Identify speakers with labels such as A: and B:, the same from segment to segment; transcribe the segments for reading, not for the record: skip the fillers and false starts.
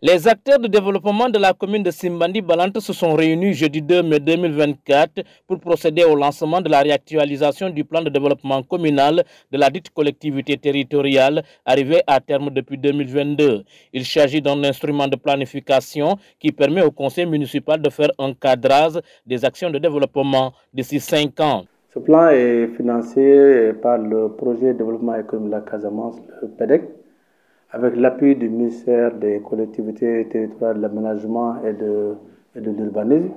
A: Les acteurs de développement de la commune de Simbandi Balante se sont réunis jeudi 2 mai 2024 pour procéder au lancement de la réactualisation du plan de développement communal de la dite collectivité territoriale arrivé à terme depuis 2022. Il s'agit d'un instrument de planification qui permet au conseil municipal de faire un cadrage des actions de développement d'ici 5 ans.
B: Ce plan est financé par le projet de développement économique de la Casamance, le PEDEC, avec l'appui du ministère des collectivités territoriales, de l'aménagement et de l'urbanisme.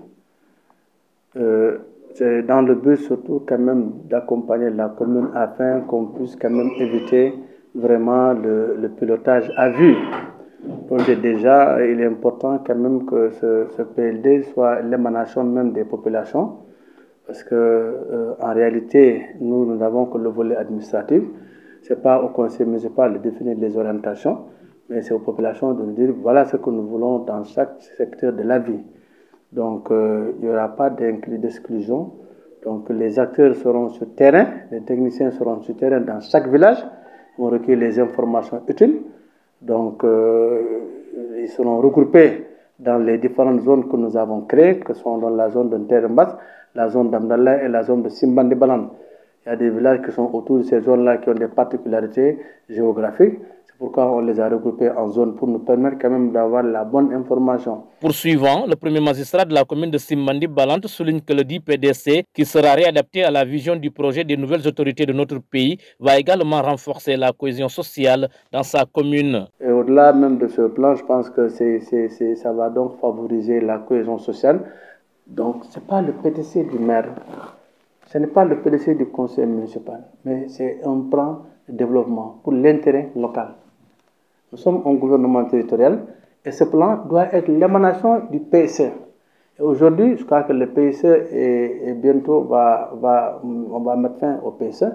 B: C'est dans le but surtout quand même d'accompagner la commune afin qu'on puisse quand même éviter vraiment le pilotage à vue. Donc déjà, il est important quand même que ce PLD soit l'émanation même des populations, parce que en réalité, nous n'avons que le volet administratif. Ce n'est pas au conseil municipal de définir les orientations, mais c'est aux populations de nous dire voilà ce que nous voulons dans chaque secteur de la vie. Donc il n'y aura pas d'exclusion. Donc les acteurs seront sur terrain, les techniciens seront sur terrain dans chaque village, ils vont recueillir les informations utiles. Donc ils seront regroupés dans les différentes zones que nous avons créées, que sont dans la zone de Nterembas, la zone d'Amdallah et la zone de Simbandi Balante. Il y a des villages qui sont autour de ces zones-là qui ont des particularités géographiques. C'est pourquoi on les a regroupés en zones pour nous permettre quand même d'avoir la bonne information.
A: Poursuivant, le premier magistrat de la commune de Simbandi Balante souligne que le dit PDC, qui sera réadapté à la vision du projet des nouvelles autorités de notre pays, va également renforcer la cohésion sociale dans sa commune.
B: Et au-delà même de ce plan, je pense que ça va donc favoriser la cohésion sociale. Donc, ce n'est pas le PDC du maire. Ce n'est pas le PDC du conseil municipal, mais c'est un plan de développement pour l'intérêt local. Nous sommes un gouvernement territorial et ce plan doit être l'émanation du PSE. Et aujourd'hui, je crois que le PSE est bientôt on va mettre fin au PSE.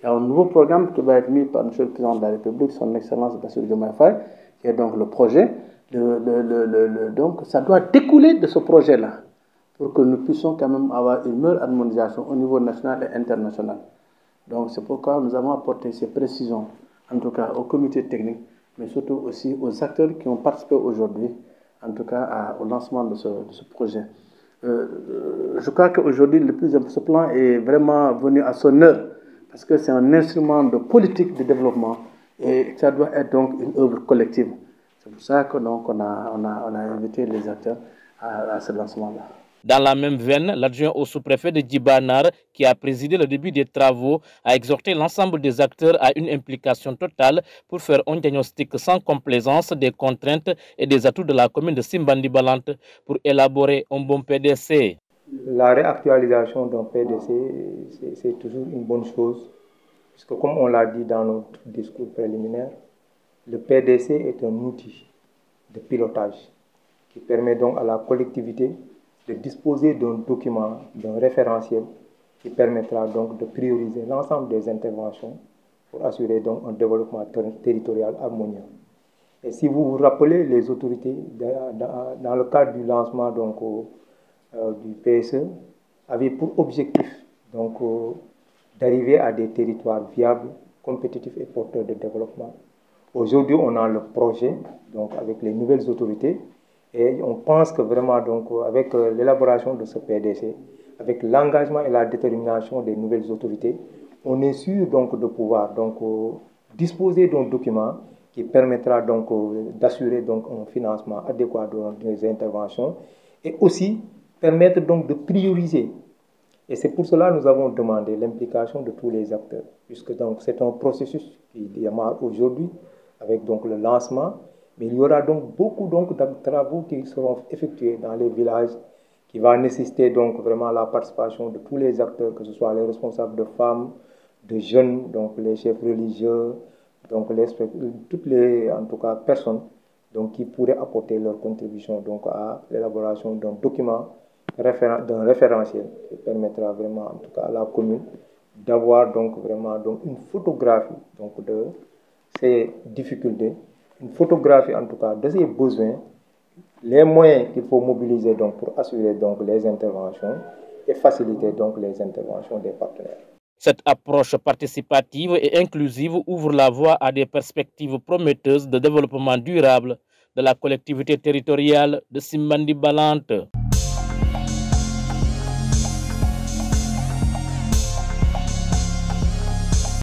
B: Il y a un nouveau programme qui va être mis par M. le Président de la République, son Excellence Bassirou Diomaye Faye, qui est donc le projet. Donc ça doit découler de ce projet-là, pour que nous puissions quand même avoir une meilleure harmonisation au niveau national et international. Donc c'est pourquoi nous avons apporté ces précisions, en tout cas au comité technique, mais surtout aussi aux acteurs qui ont participé aujourd'hui, en tout cas au lancement de ce projet. Je crois qu'aujourd'hui, ce plan est vraiment venu à son heure, parce que c'est un instrument de politique de développement et ça doit être donc une œuvre collective. C'est pour ça que donc, on a invité les acteurs à ce lancement-là.
A: Dans la même veine, l'adjoint au sous-préfet de Djibanar, qui a présidé le début des travaux, a exhorté l'ensemble des acteurs à une implication totale pour faire un diagnostic sans complaisance des contraintes et des atouts de la commune de Simbandi Balante pour élaborer un bon PDC.
C: La réactualisation d'un PDC, c'est toujours une bonne chose, puisque comme on l'a dit dans notre discours préliminaire, le PDC est un outil de pilotage qui permet donc à la collectivité de disposer d'un document, d'un référentiel qui permettra donc de prioriser l'ensemble des interventions pour assurer donc un développement territorial harmonieux. Et si vous vous rappelez, les autorités, dans le cadre du lancement donc, du PSE, avaient pour objectif donc d'arriver à des territoires viables, compétitifs et porteurs de développement. Aujourd'hui, on a le projet donc avec les nouvelles autorités. Et on pense que vraiment, donc, avec l'élaboration de ce PDC, avec l'engagement et la détermination des nouvelles autorités, on est sûr donc, de pouvoir donc, disposer d'un document qui permettra donc, d'assurer donc, un financement adéquat des interventions et aussi permettre donc, de prioriser. Et c'est pour cela que nous avons demandé l'implication de tous les acteurs, puisque c'est un processus qui démarre aujourd'hui avec donc, le lancement. Mais il y aura donc beaucoup de travaux qui seront effectués dans les villages, qui va nécessiter donc vraiment la participation de tous les acteurs, que ce soit les responsables de femmes, de jeunes, donc les chefs religieux, donc toutes les en tout cas personnes donc, qui pourraient apporter leur contribution donc, à l'élaboration d'un document, d'un référentiel qui permettra vraiment en tout cas à la commune d'avoir donc vraiment donc, une photographie donc, de ces difficultés, une photographie en tout cas de ses besoins, les moyens qu'il faut mobiliser donc pour assurer donc les interventions et faciliter donc les interventions des partenaires.
A: Cette approche participative et inclusive ouvre la voie à des perspectives prometteuses de développement durable de la collectivité territoriale de Simbandi Balante.